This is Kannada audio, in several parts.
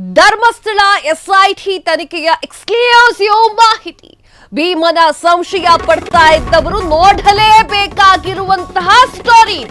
ಧರ್ಮಸ್ಥಳ ಎಸ್ಐಟಿ ತನಿಖೆಯ ಎಕ್ಸ್ಕ್ಲೂಸಿವ್ ಮಾಹಿತಿ. ಭೀಮನ ಸಂಶಯ ಪಡ್ತಾ ಇದ್ದವರು ನೋಡಲೇಬೇಕಾಗಿರುವಂತಹ ಸ್ಟೋರಿ.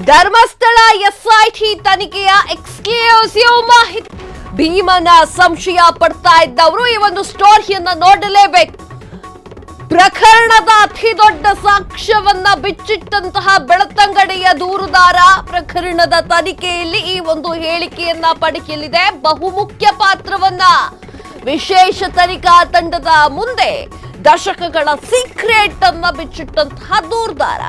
ಧರ್ಮಸ್ಥಳ ಎಸ್ಐಟಿ ತನಿಖೆಯ ಎಕ್ಸ್ಕ್ಲೂಸಿವ್ ಮಾಹಿತಿ. ಭೀಮನ ಸಂಶಯ ಪಡ್ತಾ ಇದ್ದವರು ಈ ಒಂದು ಸ್ಟೋರಿಯನ್ನ ನೋಡಲೇಬೇಕು. ಪ್ರಕರಣದ ಅತಿ ದೊಡ್ಡ ಸಾಕ್ಷ್ಯವನ್ನ ಬಿಚ್ಚಿಟ್ಟಂತಹ ಬೆಳ್ತಂಗಡಿಯ ದೂರುದಾರ ಪ್ರಕರಣದ ತನಿಖೆಯಲ್ಲಿ ಈ ಒಂದು ಹೇಳಿಕೆಯನ್ನ ಪಡೆಯಲಿದೆ. ಬಹುಮುಖ್ಯ ಪಾತ್ರವನ್ನ ವಿಶೇಷ ತನಿಖಾ ತಂಡದ ಮುಂದೆ ದಶಕಗಳ ಸೀಕ್ರೆಟ್ ಅನ್ನ ಬಿಚ್ಚಿಟ್ಟಂತಹ ದೂರುದಾರ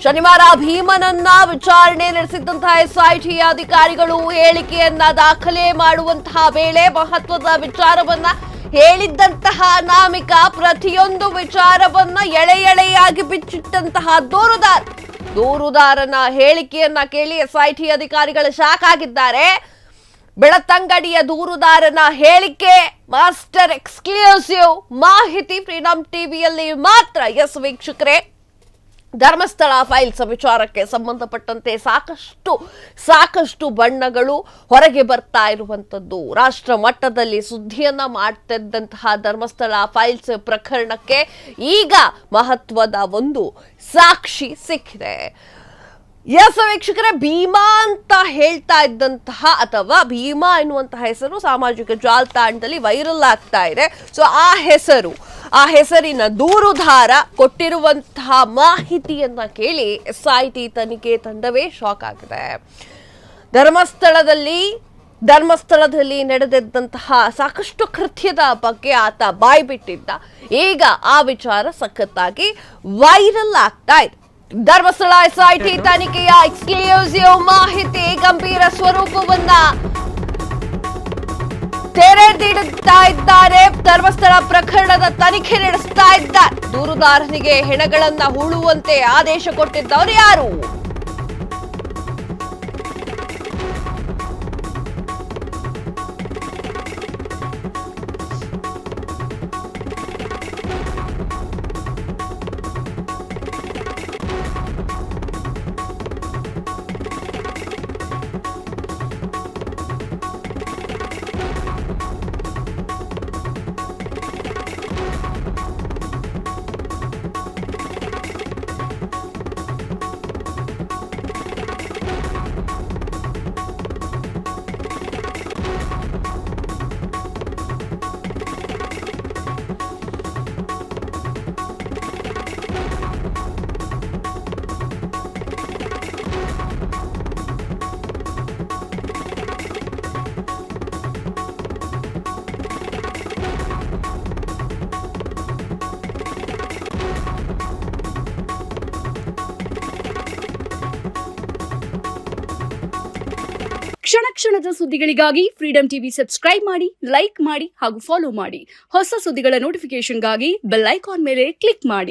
ಶನಿವಾರ ಭೀಮನನ್ನ ವಿಚಾರಣೆ ನಡೆಸಿದಂತಹ ಎಸ್ಐಟಿ ಅಧಿಕಾರಿಗಳು ಹೇಳಿಕೆಯನ್ನ ದಾಖಲೆ ಮಾಡುವಂತಹ ವೇಳೆ ಮಹತ್ವದ ವಿಚಾರವನ್ನ ಹೇಳಿದ್ದಂತಹ ಅನಾಮಿಕ ಪ್ರತಿಯೊಂದು ವಿಚಾರವನ್ನ ಎಳೆಯಾಗಿ ಬಿಚ್ಚಿಟ್ಟಂತಹ ದೂರುದಾರನ ಹೇಳಿಕೆಯನ್ನ ಕೇಳಿ ಎಸ್ಐಟಿ ಅಧಿಕಾರಿಗಳು ಶಾಕ್ ಆಗಿದ್ದಾರೆ. ಬೆಳ್ತಂಗಡಿಯ ದೂರುದಾರನ ಹೇಳಿಕೆ ಮಾಸ್ಟರ್ ಎಕ್ಸ್ಕ್ಲೂಸಿವ್ ಮಾಹಿತಿ ಫ್ರೀಡಂ ಟಿವಿಯಲ್ಲಿ ಮಾತ್ರ. ಎಸ್ ವೀಕ್ಷಕರೇ, ಧರ್ಮಸ್ಥಳ ಫೈಲ್ಸ್ ವಿಚಾರಕ್ಕೆ ಸಂಬಂಧಪಟ್ಟಂತೆ ಸಾಕಷ್ಟು ಬಣ್ಣಗಳು ಹೊರಗೆ ಬರ್ತಾ ಇರುವಂತದ್ದು. ರಾಷ್ಟ್ರ ಮಟ್ಟದಲ್ಲಿ ಸುದ್ದಿಯನ್ನ ಮಾಡ್ತಿದ್ದಂತಹ ಧರ್ಮಸ್ಥಳ ಫೈಲ್ಸ್ ಪ್ರಕರಣಕ್ಕೆ ಈಗ ಮಹತ್ವದ ಒಂದು ಸಾಕ್ಷಿ ಸಿಕ್ಕಿದೆ. ಎಸ್ ವೀಕ್ಷಕರೇ, ಭೀಮಾ ಅಂತ ಹೇಳ್ತಾ ಇದ್ದಂತಹ ಅಥವಾ ಭೀಮಾ ಎನ್ನುವಂತಹ ಹೆಸರು ಸಾಮಾಜಿಕ ಜಾಲತಾಣದಲ್ಲಿ ವೈರಲ್ ಆಗ್ತಾ ಇದೆ. ಸೊ ಆ ಹೆಸರಿನ ದೂರುದಾರ ಕೊಟ್ಟಿರುವಂತಹ ಮಾಹಿತಿಯನ್ನ ಕೇಳಿ ಎಸ್ಐಟಿ ತನಿಖೆ ತಂಡವೇ ಶಾಕ್ ಆಗಿದೆ. ಧರ್ಮಸ್ಥಳದಲ್ಲಿ ನಡೆದಿದ್ದಂತಹ ಸಾಕಷ್ಟು ಕೃತ್ಯದ ಬಗ್ಗೆ ಆತ ಬಾಯ್ಬಿಟ್ಟಿದ್ದ. ಈಗ ಆ ವಿಚಾರ ಸಖತ್ತಾಗಿ ವೈರಲ್ ಆಗ್ತಾ ಇದೆ. ಧರ್ಮಸ್ಥಳ ಎಸ್ಐಟಿ ತನಿಖೆಯ ಎಕ್ಸ್ಕ್ಲೂಸಿವ್ ಮಾಹಿತಿ ಗಂಭೀರ ಸ್ವರೂಪವನ್ನ ತೆರೆದಿಡುತ್ತಾ ಇದ್ದಾರೆ. ಧರ್ಮಸ್ಥಳ ಪ್ರಕರಣದ ತನಿಖೆ ನಡೆಸ್ತಾ ಇದ್ದಾರೆ. ದೂರುದಾರನಿಗೆ ಹೆಣಗಳನ್ನ ಹೂಳುವಂತೆ ಆದೇಶ ಕೊಟ್ಟಿದ್ದವರು ಯಾರು? ಕ್ಷಣದ ಸುದ್ದಿಗಳಿಗಾಗಿ ಫ್ರೀಡಂ ಟಿವಿ ಸಬ್ಸ್ಕ್ರೈಬ್ ಮಾಡಿ, ಲೈಕ್ ಮಾಡಿ ಹಾಗೂ ಫಾಲೋ ಮಾಡಿ. ಹೊಸ ಸುದ್ದಿಗಳ ನೋಟಿಫಿಕೇಶನ್ಗಾಗಿ ಬೆಲ್ ಐಕಾನ್ ಮೇಲೆ ಕ್ಲಿಕ್ ಮಾಡಿ.